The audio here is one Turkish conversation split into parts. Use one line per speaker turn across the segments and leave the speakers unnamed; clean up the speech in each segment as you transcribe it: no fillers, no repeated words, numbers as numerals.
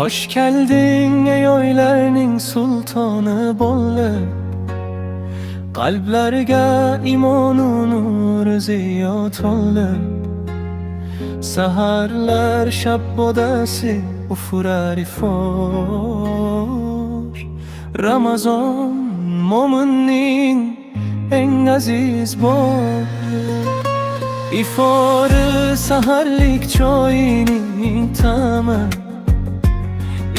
Hoş geldin ey oylarning sultoni bo'lib, qalblarga imonu nur ziyo to'lib. Saharlar shabbodasi ufurar ifor. Ramazon mo'minning eng aziz boyi. İfori saharlik choyning ta'mi,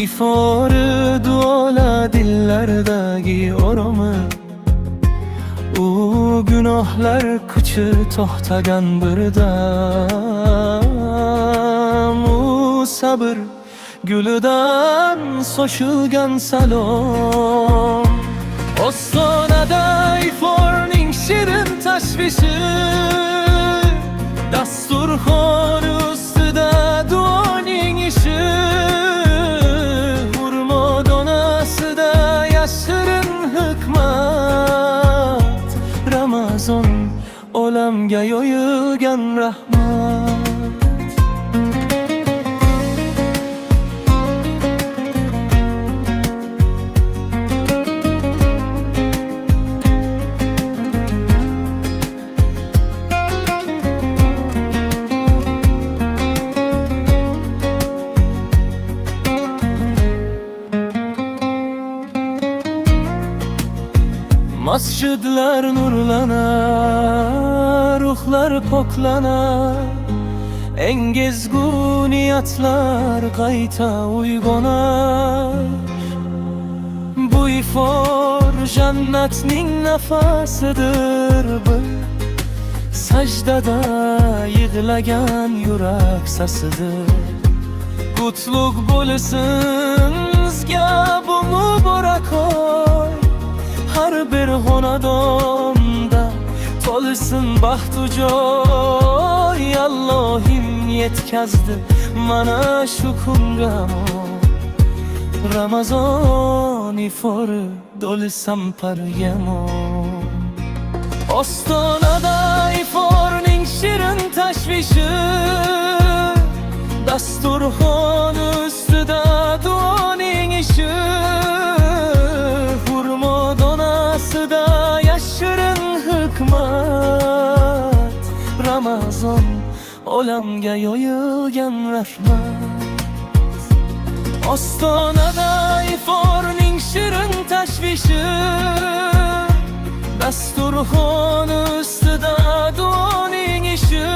İfori duolar dillardagi oromi. U gunohlar kuchi to'xtagan birdam. U sabr gulidan sochilgan salom. Ostonada iforning shirin tashvishi, dasturxon ustida duoning ishi. Hurmo donasida yashirin hikmat. Ramazon olamga yoyilgan rahmat. Masjidlar nurlanar, ruhlar poklanar. Engezgu niyatlar qayta uyg'onar. Bu ifor jannatning nafasidir bir. Sajdada yig'lagan yurak sasidir. Qutlug bo'lsin sizga bu muborak oy. Har bir xonadonda to'lsin baxtu joy. Allohim yetkazdi mana shu kunga. Ramazon ifori do'lsam pargamon. Ostonada iforning shirin tashvishi, dasturxon ustida duoning ishi. Hurmo donasida yashirin hikmat. Ramazon olamga yoyilgan rahmat. Ostonada iforning shirin tashvishi, dasturxon ustida duoning ishi.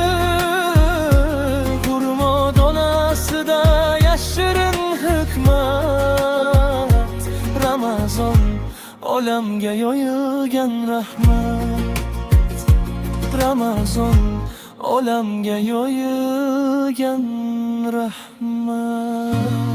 Hurmo donasida yashirin hikmat. Ramazon olamga yoyilgan rahmat. Ramazon olamga yoyilgan rahmat.